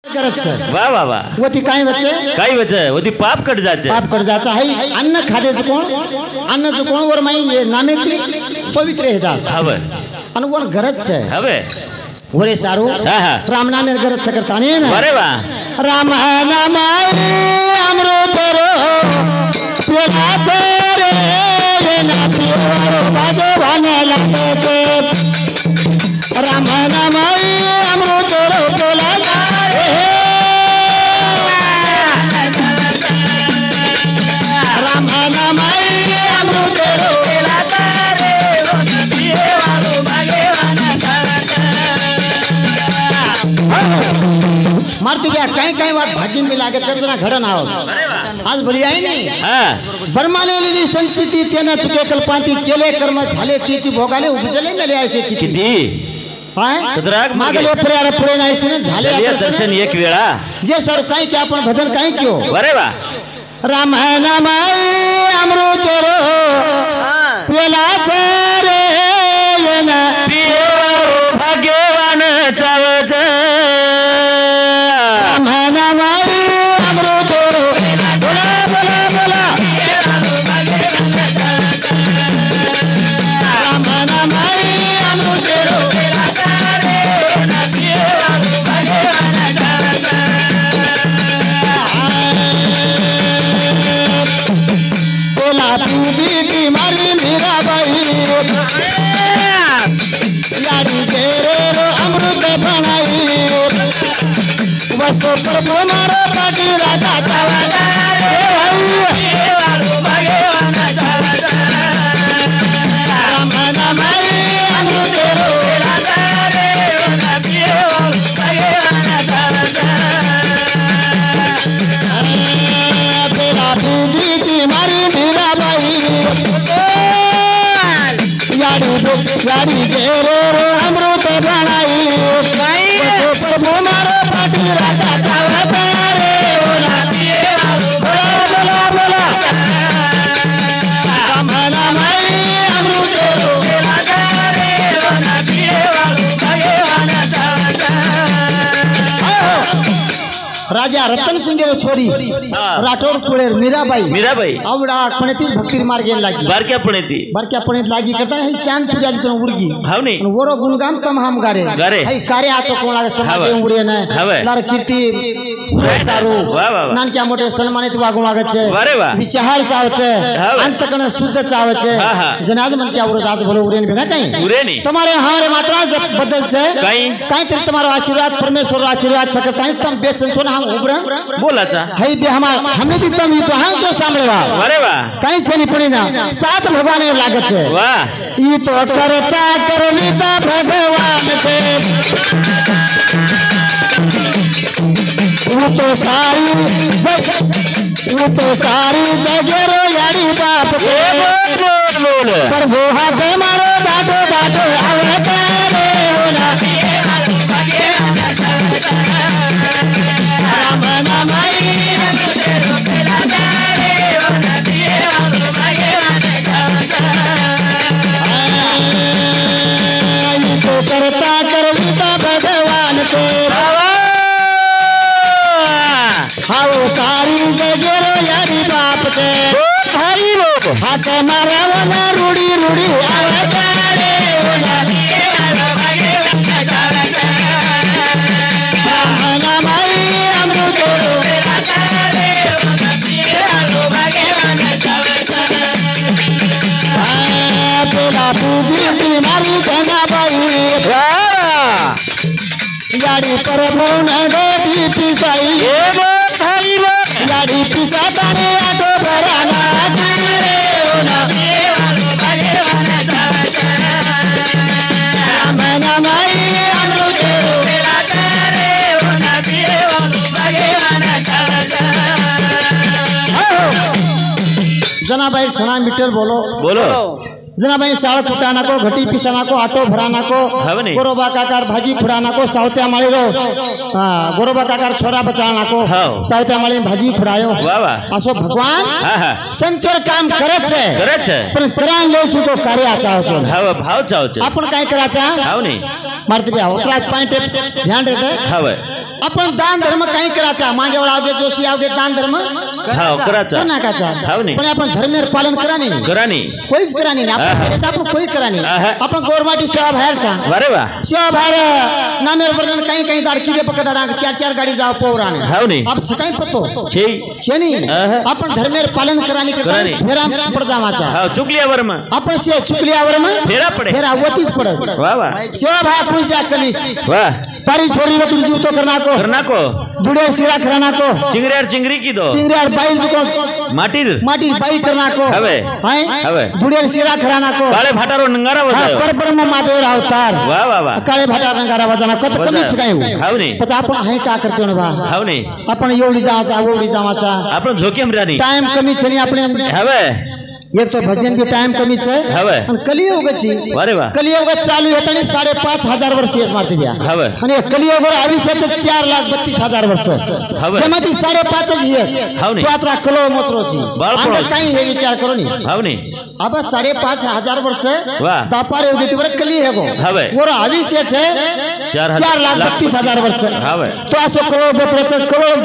वाह वाह वाह वती काय वचे काय वचे वती पाप कट जाचे है अन्न खादे कोण अन्न कोण वर माई नामे ती पवित्र हे जास हवे अन वर गरज छे हवे वरे सारू राम नामे गरज छे करता नहीं ना अरे वाह राम नाम अमृत रो पेला रे ना पियो भगवान लागे छे राम नाम अमृत रो पेला मारती ब्या काही काही वाट भाग्य मी लागे चर्चा घडण आहोत आज भली आहे नाही बरमालेली संस्कृती त्यांना चुके कल्पांती केले कर्म झाले तीची भोगाले उपजले मेले असे किती मागले प्रेर पुढे नाही झाले दर्शन एक वेळा जे सर काही की आपण भजन काही क्यों अरे वा राम नाम अमृत रो पेला रे ना पियो भाग्यवान चावत राम नाम अमृत रो बोला बोला बोला राम नाम अमृत रो पेला दीदी मारी मीरा बाई लाड़ी तेरे रो अमृत बनाई वसो प्रभु मारो पाटी राधा चावला राम नाम अमृत रो दीदी मारी मीरा गाड़ी जेरो अमृत बनाई प्रभु मारो पाटी राजा चावला रे बोला बोला बोला राम नाम अमृत रो राजा रतन सिंह छोरी राठौड़ कुळेर मीराबाई आवडा पण ती भक्ती मार्गे लागी बारक्या पणेत लागी करता ही चांद सूर्याची तो उर्गी हावनी वरो गुणगान कम हम गारे ही कार्य आचो कोणाला समाज उडे ना लार कीर्ती सारू नानक्या मोठे सन्मानित वागू लागचे विचार चावचे अंतकण शुद्ध चावचे जनाज मन क्या वरो आज भलो उरेन भेना कहीं तुम्हारे हमारे मात्रा बदल छे कहीं तरी तुम्हारो आशीर्वाद परमेश्वर आशीर्वाद सकत कहीं तुम बेसन हम उबरन बोला चा है बे हमार हमने दी तुम ये तो हां तो सामने वा अरे वाह कहीं चली पड़ी ना साथ भगवान ने लागत है वाह ये तो करता करविता भगवान से वो तो सारी जगरो यारी बाप के बोल पर वो हाथ मारो डाटो डाटो आवे तारे होना राम नाम तो करता करविता भगवान से हाओ सारी जगरो यारी बाप के भाई लोग हाथ मारा वाला रूड़ी रूड़ी आवे तारे होना राम नाम अमृत रो पेला दीदी मारी जना बाई गाड़ी पर भौना गोदी पिसाई गाड़ी पिसा ताने आटो भराना रे होना राम नाम अमृत रो जनाबाई छना मीटर बोलो जनाबाई साळ फुटाना को घटी पिसाना को आटो भराना को गोरोबा काकार भाजी फुडाना को सावत्या माळी रो गोरोबा काकार छोरा बचाना को सावत्या माळी भाजी फुडायो असो भगवान संतर काम करत छे पण करान लो सु तो कार्य चाव छे भाव चाव छे आपण काय कराचा हाव नाही मारते बी होतला पॉइंट ध्यान देते हवं आपण दान धर्म काही करायचा मागेवाळा आवदे जोशी आवदे दान धर्म हाव करायचा नाकाचा हाव नाही पण आपण धर्मेर पालन करा नाही कोईच करा नाही आपण आपण कोई करा नाही आपण गौरमाटी सेवा बाहेरचा अरे वा सेवा बाहेर नामेर वर्णन काही काही दाडकी दे पकड दाडा 4-4 गाडी जाव पोराने हाव नाही आप सकाळी पतो छे छेनी आपण धर्मेर पालन करा नाही फेरा पड जावाचा हाव चुकल्यावर मग आपण से चुकल्यावर मग फेरा पडे फेरा वतीच पडस वा वा सेवा भाई पुरुषा कनिस वा तारी छोरी व तुझी उतो करना को दुड़े सिरा करना को चिंगरियार चिंगरी की दो चिंगरियार बाई को माटी बाई करना को हवे हवे दुड़े सिरा कराना को काळे भाटारो नंगारा वजायो पर ब्रह्म महादेव अवतार वा वा वा काळे भाटार नंगारा वजाना कत कमीच काय हाव नाही पण आपण आहे का करतो ना बा हाव नाही आपण एवढी जावाचा आपण झोकेम राणी टाइम कमी छनी आपण हवे एक तो भजन की टाइम कमी छे हवे आणि कलियुगची अरे वा कलियुग चालू होतानी 5,500 वर्ष येस मारते बिया हवे आणि कलियुगवर आयुष्याचे 4,32,000 वर्ष हवे जमाती 5.5 येस हाव नाही तो आता कलो मोत्रोची आता काही हे विचार करू नी हाव नाही अब 5,500 वर्ष वा दापारे होती वर कली है गो हवे वर आयुष्याचे 4,32,000 वर्ष हवे तो असो कलो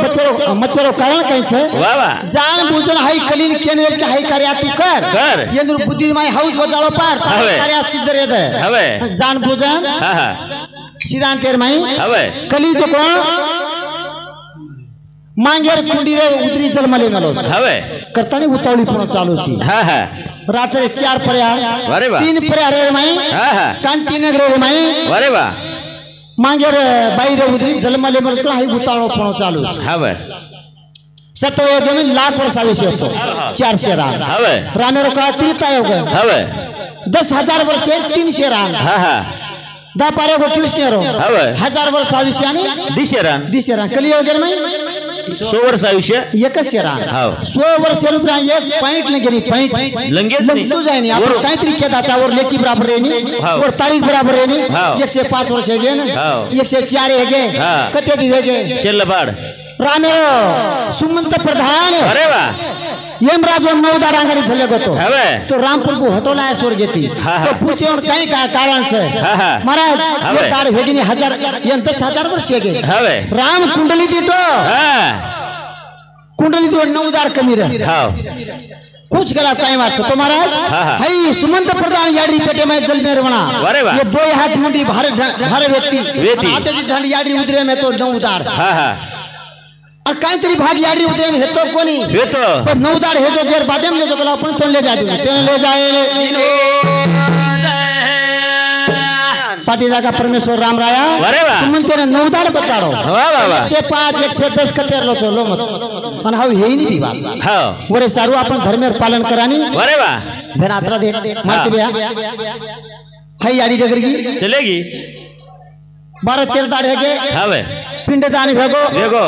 बचरो मचरो कारण काही छे वा वा जान बुझन हाई कलीन केने के हाई कार्य तू कर येंद्र बुद्धि माय हाउस बजाळो पार कार्य सिद्ध रे दे हवे जान बुझन हा हा सिद्धांत तेर माई हवे कली जो कोण मांगेर कुंडी रे उतरी जलमले मलोस हवे करतानी उतावळी पण चालू सी हा हा रात्री 4 पर्यार अरे वा 3 पर्यार रे माई हा हा कान 3 रे माई अरे वा मांगेर बाई रे उतरी जलमले मलोस हाई उतावळो पण चालू हवे सत्य जमीन लाख वर्ष आयुष्य होतो 400 रान हवे रामेरो काळ त्रिता योग हवे 10,000 वर्ष 300 रान हा हा दा पारे गो कृष्णरो हवे 1000 वर्ष आयुष्य आणि दिशे रान कलियुग गे नाही 100 वर्ष आयुष्य एकच रान हाव 100 वर्ष रुपया एक पॉइंट ने गेली पॉइंट लंगेच नाही तू जाय नाही आपण काहीतरी केदाचा वर लेकी बराबर रे नी वर तारीख बराबर रे नी 105 वर्ष गे ना 104 हे गे कते दिवे गे शेल्लबाड रामेरो सुमंत प्रधान अरे वा यमराज 9 रांगारी झले होतो हवे तो रामपुर को हटोला है स्वर्ग जेती तो पूछे और कहीं का कारण से महाराज ये दाड़ हेगिनी 10,000 वर्ष के हवे राम कुंडली दी तो कुंडली तो 9 कमी रहे हां कुछ गला टाइम आ तो महाराज हई सुमंत प्रधान याडी पेटे में जल में रवणा ये 2 हाथ मुंडी भार व्यक्ति आते जी ढंड याडी उतरे में तो 9 दाड़ हां हां और काही तरी भाग याडी उतरे में हेतो कोणी हेतो पण 9 दाड़ हे जो जेर बादेम ले जो गला आपण तो ले जाते तेने ले जाए पाटीला का परमेश्वर राम राया सुमंत ने 9 दाड़ बचाड़ो वाह वाह वाह 105 110 कतेर लो चलो मत पण हाव हेई नी बात हां वरे सारू आपण धर्मेर पालन करानी अरे वाह फिर आत्रा देख मारते बिया हई याडी डगरगी चलेगी 12-13 दाड़ है के हावे पिंडदान भेगो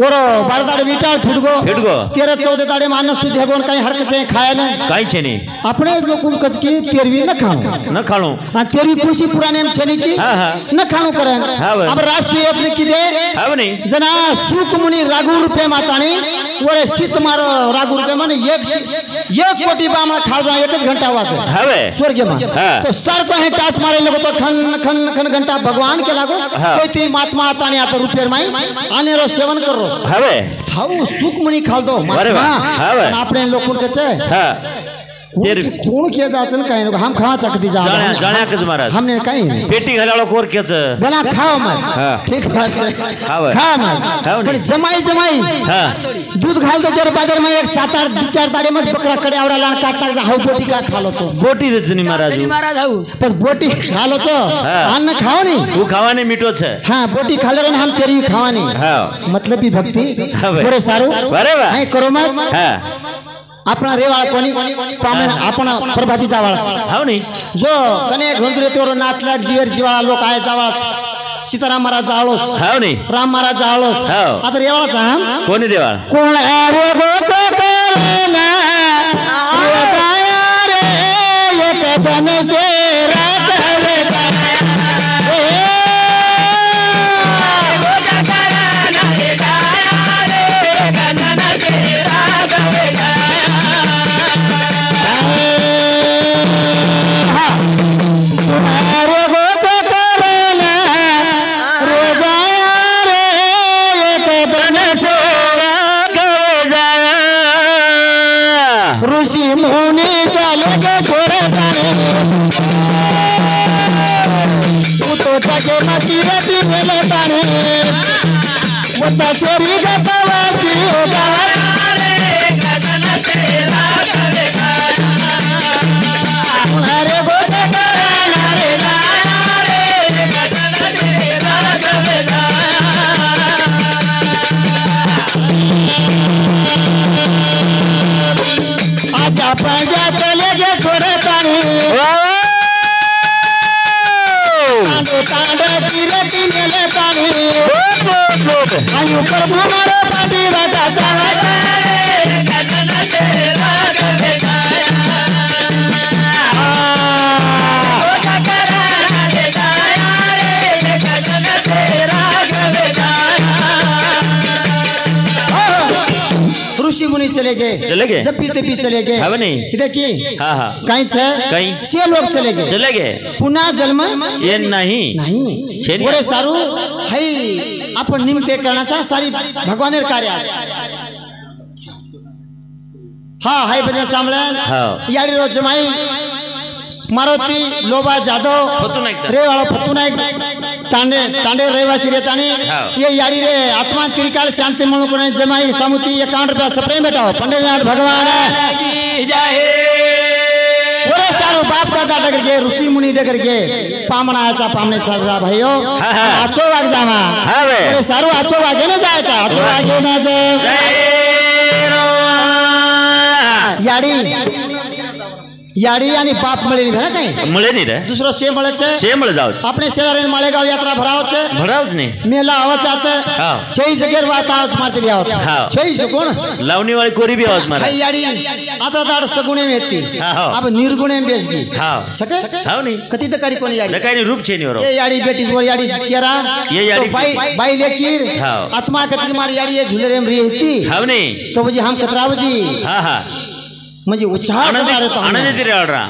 ओरो 12 दाड़े विटाळ फुटगो 13-14 दाड़े मानस सुध हेगो काही हरकत से खाया ना काही छेनी अपने लोगों कच की 13वीं न खाणो आ 13वीं पुरुषी पुराने में छेनी की न खाणो करे अब राष्ट्रीय अपने की दे हाव नहीं जना सुख मुनि राघु रुपये मातानी ओरे शीत मारो राघु रुपये माने 1 कोटी बामा खाव जा 1 घंटा वाचे हावे स्वर्ग में तो सर को है टास मारे लगो तो खन घंटा भगवान के लागो कोई ती महात्मा आतानी आता रुपये माई आने रो सेवन करो हवे हाउ सुख मुनि खाल दो महात्मा आपने लोगों के छे हां तेरे कोण के जाचन काय नको हम खावा चकती जा जाण्या कच महाराज हमने काही नाही पेटी घालाळो कोर केच बना खाओ मत ठीक बात है खा मत पण जमाई हां दूध घाल दो जर बाजार में 7-8 2-4 दाड़े में बकरा कडे आवडा लान काटता जा हाउ बोटी का खालो छो बोटी रजनी महाराज हाउ पर बोटी खालो छो अन्न खाओ नी तू खावाने मीठो छे हां बोटी खाले रे हम तेरी खावानी हां मतलब भी भक्ति बरे सारू अरे वाह है करो मत हां अपना रेवाळ कोणी प्रामाण आपण प्रभाती जावाळ हाव नी जो कने घोंदरे तोर नाचला जीवर जीवाळा लोक आहे जावाळ सीताराम महाराज जाळोस हाव नी राम महाराज जाळोस हाव आता रेवाळाचा हम कोणी रेवाळ कोण आहे गोच करना रोजाया रे एक धन से रात हवे शेरी गतवासी आजा पंजा चले गए छोड़े पानी तांडे तीरे तीने पानी आयु पर भूमारे पाटी लगा ऋषि मुनि चले गए जब पीते पी चले गए हवे नहीं इधर की हाँ हाँ कहीं से कहीं छह लोग चले गए पुनः जन्म ये नहीं नहीं बोले सारू है आपण निमित्त करण्याचा सारी भगवान कार्य हाँ है बजे सांभळे याडी रोज जमाई मारुती लोबा जाधव रे वाला फतू नाईक तांडे तांडे रहिवासी रे ताणी ये याडी रे आत्मा त्रिकाल शांति म्हणून कोणी जमाई सामुती 51 रुपया सप्रे बेटाओ पंडितनाथ भगवान की जय ओरे सारो बाप दादा डगर के ऋषि मुनि डगर के पामणाचा पामणे साजरा भाईओ आचो वाग जामा ओरे सारो आचो वागे न जायचा आचो वागे न याडी याडी आणि बाप मळे नहीं कहीं मळे नहीं रे दूसरो से मळे जाओ अपने शेजारी मालेगाव यात्रा भरावच नहीं मेला आवच आते छई जगेर बात आवाज मारते भी आवत छई जो कोण लावणी वाली कोरी भी आवाज मारे याडी आता दाड सगुणे में येती अब निर्गुणे में बेसगी छके हाव नहीं कति तकारी कोण याडी काही रूप छे नहीं ये याडी बेटी जोर याडी चेहरा ये याडी बाई लेकीर आत्मा कति मार याडी ये झुलरे में रहती हाव नहीं तो बजी हम कतराव जी हां म्हणजे उत्साह आनंद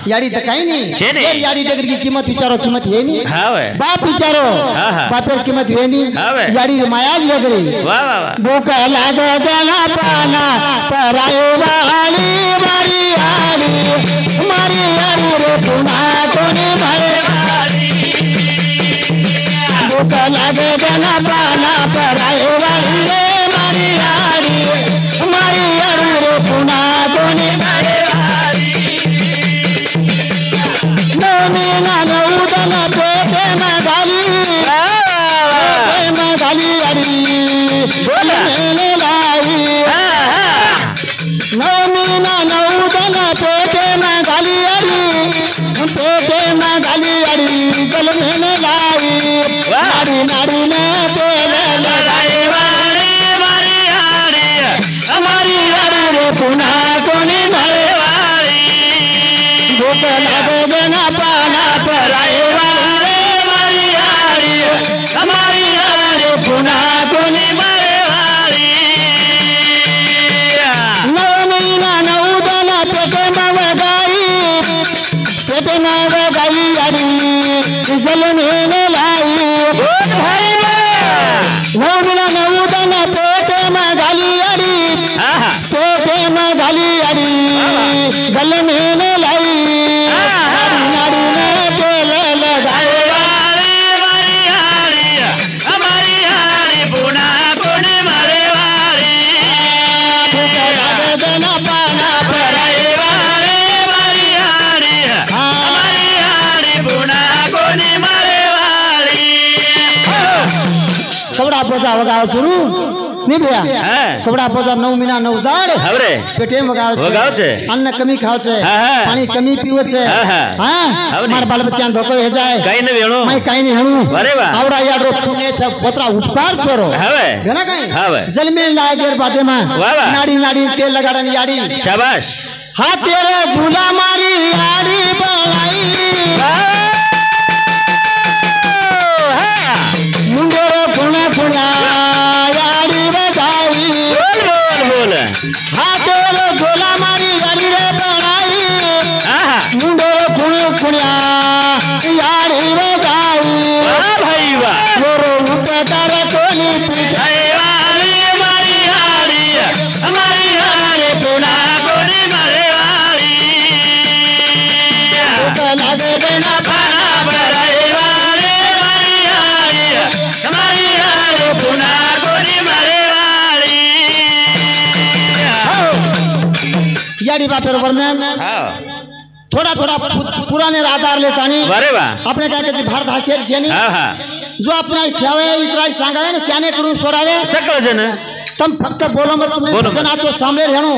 याडी तर काही नाही याडी डगर की कीमत विचारो कीमत है नहीं बाप विचारो बापर कीमत है नहीं याडी मायाज वेगळी भूका लाग जना पाना परायो वाली मारी याडी रे पुन्हा कोणी मारे भूका लाग जना पाना परायो वाली रे मारी याडी रे पुन्हा कोणी वगाव सुरू नहीं भैया कपड़ा पोजा 9 महीना 9 दाड़ पेटे में वगाव अन्न कमी खाव पानी कमी पीव मार बाल बच्चा धोको हे जाए मैं कहीं नहीं हणु आवड़ा यार पुण्य पत्रा उपकार छोरो है ना कहीं जल में लाजर बादे में नाड़ी नाड़ी तेल लगाड़न याड़ी शाबाश हां तेरे झूला मारी याड़ी बलाई मुंडोरो खुना खुना याड़ी बजाई बोल हां तेरे झूला मारी याड़ी रे बलाई मुंडोरो खुना खुना याड़ी बजाई वाह भाई वाह जोरो उतर कोली पिटाई वाली मारी याड़ी हमारी याड़ी पुना कोनी मारे वाली तो लगे देना पाना बराई वाली मारी याड़ी हमारी याड़ी पुना याडी बापेर वर्णन थोड़ा थोड़ा पुराने आधार लेता नहीं अपने काय कहते भारत हास्यर शेनी जो अपना ठेवे इतरा सांगावे ना शाने करून सोडावे सकळ जन तम फक्त बोलो मत तुम्ही भजनाचो सामने रहणो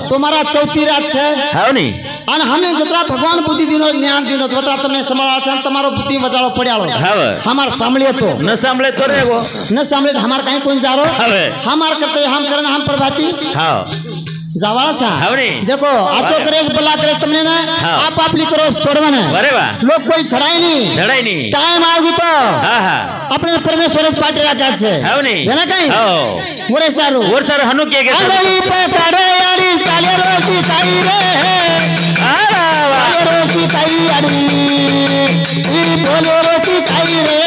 तुम्हारा चौथी रात छे हाव नी અને हमें जतरा भगवान बुद्धि दिनो ज्ञान दिनो जतरा तमने संभाळा छे તમારો बुद्धि वजाळो પડ્યાળો हाव हमार सामळे तो न सामळे तो रेगो न सामळे हमार काई कोण जारो हमार करते हम करन हम प्रभाती हाव जावाळा छा देखो आचो करेस बला करे तुमने ना आप आपली करो सोडवाने अरे वाह लोग कोई छड़ाई नहीं टाइम आगु तो अपने परमेश्वर पाटी राखा छे हाव नी हेना काई मोरे सारू हनु के अंगली पे काडे यारी चाले रोसी ताई रे आरा वाह रोसी ताई यारी ई बोलो रोसी ताई रे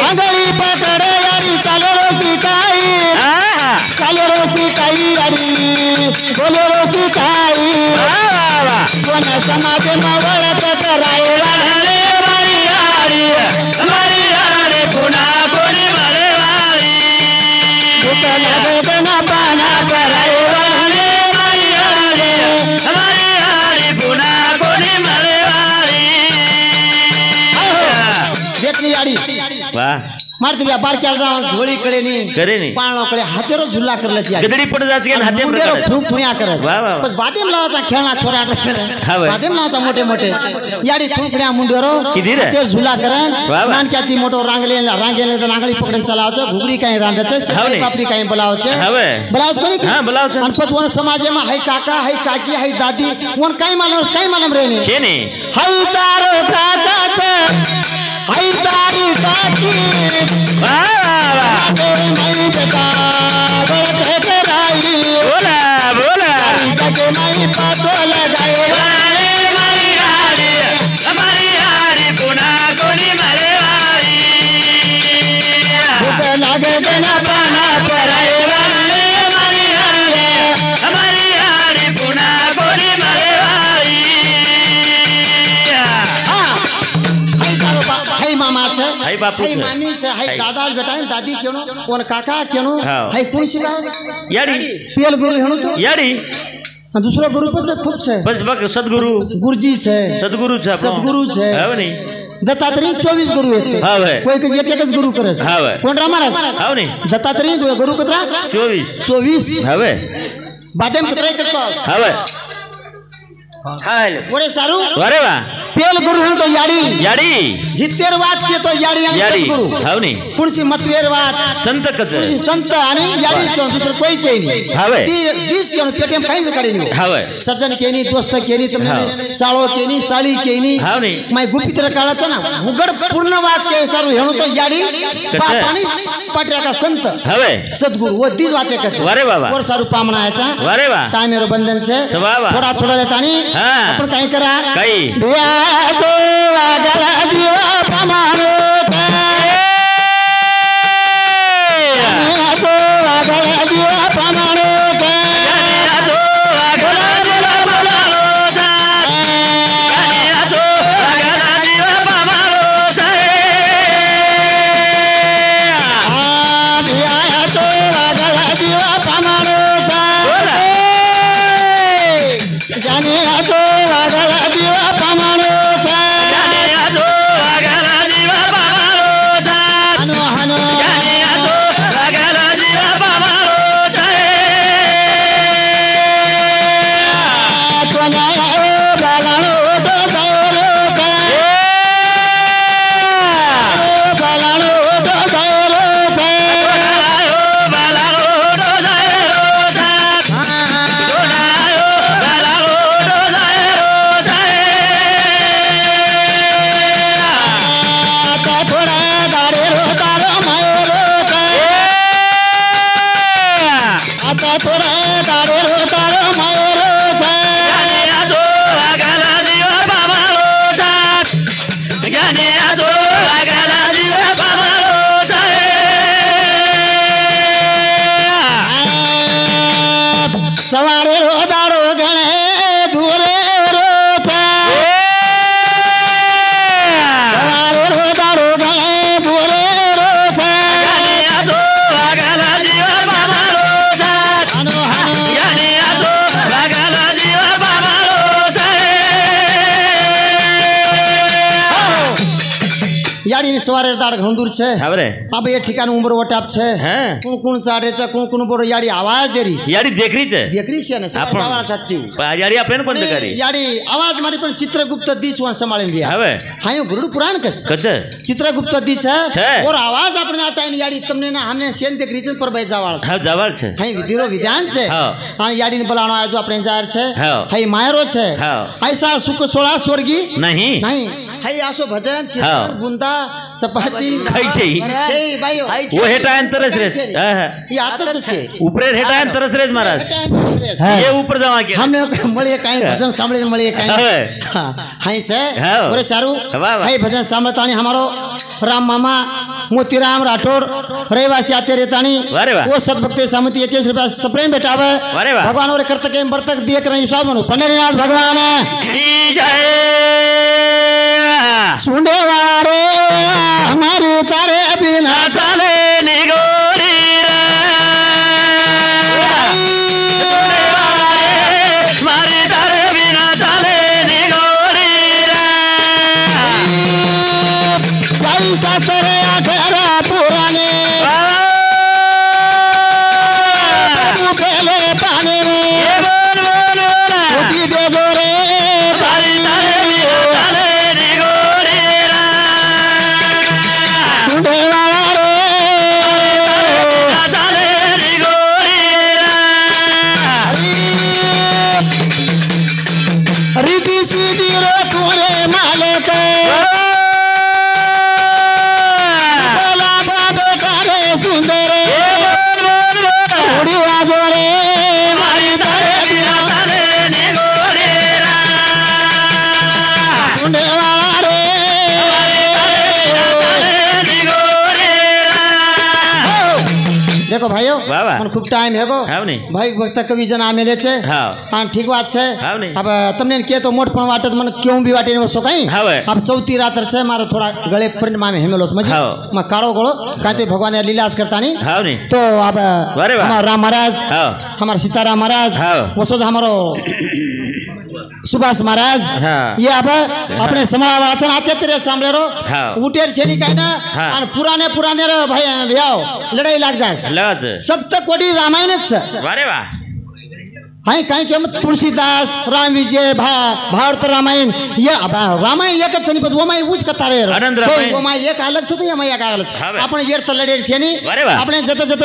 अंगली पे काडे यारी चाले रोसी ताई चाले रोसी ताई यारी बोलो रोसी ताई कोण समाज में वळत कराय वाढले मारी यारी पुन्हा कोणी मारे वारी दुख लागे ना पाना कराय वाढले मारी यारी पुन्हा कोणी मारे वारी देखनी यारी वाह मारते व्यापार क्या झोली कळे नी करे नी पाळो कळे हातेरो झुल्ला करले छी गदडी पड जाच के हाते मुंडेरो फुणिया करे वाह वाह बस बादेम लावाचा खेळना छोरा बादेम लावाचा मोठे मोठे याडी फुणिया मुंडेरो ते झुला करे नान क्या ती मोटो रांगले रांगली पकडन चलावच घुगरी काही रांदच पापडी काही बोलावच बोलावच कोणी हां बोलावच आणि पचवन समाज में हाय काका हाय काकी हाय दादी वन काही मालम रेने छे ने हाय तारो काकाच हाय तारी काकी तेरे नहीं बेटा बड़े कराई बोला जगे नहीं पातो लगाए हमारी यारी पुना कोनी मारे वारी भूख लागे देना पाना पराए हमारी यारी पुना कोनी मारे वारी हाय मामा छे हाय बापू हाय मामी छे हाय दादा बेटा दादी केनो कोन काका केनो हाय कोणशी याडी पेल गुरु हेणो तो याडी दूसरो गुरु पर खूब छे बस बक सद्गुरु गुरुजी छे सद्गुरु छे हाव नी दत्तात्रय 24 गुरु येते हाव कोई के एकच गुरु करे हाव कोण महाराज हाव नी दत्तात्रय गुरु कतरा 24 हाव बादेम कतरा करतो हाव हाल ओरे सारू अरे वाह पेल गुरु हन तो याडी हितेर वात के तो याडी गुरु हाव नी पुणसी मतवेर वात संत कच पुणसी संत आणि याडी कोण दुसर कोई के नाही हाव दिस के पेटीएम काहीच काढी नाही हाव सज्जन केनी दोस्त केनी तुमने साळो केनी साळी केनी हाव नी माय गुपित्र काळाचा ना उगड पूर्ण वात के सारू हेणो तो याडी पाणी पाटरा का संत हाव सद्गुरु वो दिस वाते कच अरे बाबा और सारू पामणायचा अरे वाह टाइमेरो बंधन छे थोडा लेतानी आपण काय करा काही भियाचो वागला जीवा प्रमाणे भियाचो वागला जीवा प्रमाणे याडी सवारे दाड़ घंदूर छे हवरे अब ये ठिकान उम्र वटाप छे कोण कोण चाडे छे कोण कोण बोरो याडी आवाज देरी याडी देखरी छे ने आवाज आती याडी आपने कोण करी याडी आवाज मारी पण चित्रगुप्त दिस वन संभाळीन लिया हवे हायो गरुड़ पुराण कछ चित्रगुप्त दिस है और आवाज अपने आटाइन याडी तुमने ना हमने सेन देखरी छे पर भाई जावाळ हां जावाळ छे हाय विधिरो विधान छे हां याडी ने बोलाणो आजो अपने जार छे हाय मायरो छे ऐसा सुख सोळा स्वर्गी नहीं नहीं हाय आसो भजन कीर्तन बुंदा चपाती खाई छे छे भाईओ वो हेटा अंतरस रे ये आतच छे ऊपर हेटा अंतरस रे महाराज ये ऊपर जावा के हमने मळे काई भजन सांभळे मळे काई हाय छे ओरे सारू हाय भजन सांभळतानी हमारो राम मामा मोतीराम राठौड़ रहिवासी आते रेतानी वो सदभक्ति सामंती 21 रुपया सप्रेम बेटावे भगवान और करतक के बर्तक दिए करनी स्वामी पंडरीनाथ भगवान की जय सुंडे वारे हमारे तारे बिना चले निगोरी रे हमारे तारे बिना चले निगोरी रे साई सासरे आठरा पुराने पहले पानी में बोल बोल उठी दे गोरे हमारे तारे बिना चले निगोरी रे सुंडे वारे चले निगोरी रे रिद्धि सीधी रो तोरे मालिक बोला बाबे तारे सुंदर उड़ी वाजोरे हमारे तारे बिना चले निगोरी रे सुंडे वारे देखो भाइयों मन खूब टाइम है गो भाई वक्त कवि जन आमेले छे हां ठीक बात छे अब तमने के तो मोट पण वाटत मन क्यों भी वाटे ने सो कई अब चौथी रात छे मारो थोड़ा गले परिणाम में हेमेलोस मजी म काळो गोळो काते भगवान लीलास करता नहीं तो अब हमारा राम महाराज हमारा सीताराम महाराज वसो हमारो सुभाष महाराज ये अब अपने समाज वाचन आते तेरे सामने रो उठेर छेनी काय ना और पुराने पुराने रो भाई व्याव लड़ाई लाग जाए सब तक कोडी रामायण वारे वाह हाय काय के तुलसीदास राम विजय भारत रामायण ये रामायण एक छनी पण वो माय उच कथा रे वो माय एक अलग से तो ये माय एक अलग से आपण व्यर्थ लड़े छेनी આપણે जत जत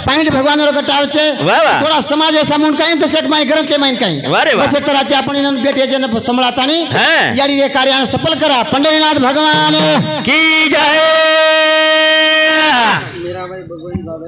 पाइंड भगवान रो कटाव छे थोड़ा समाज ऐसा मुन काई तो शेक माय ग्रंथ के माय काई बस तरह ते आपण इन बेटे जन संभळातानी याडी रे कार्य सफल करा पंडरीनाथ भगवान की जय मेरा भाई भगवान बाबा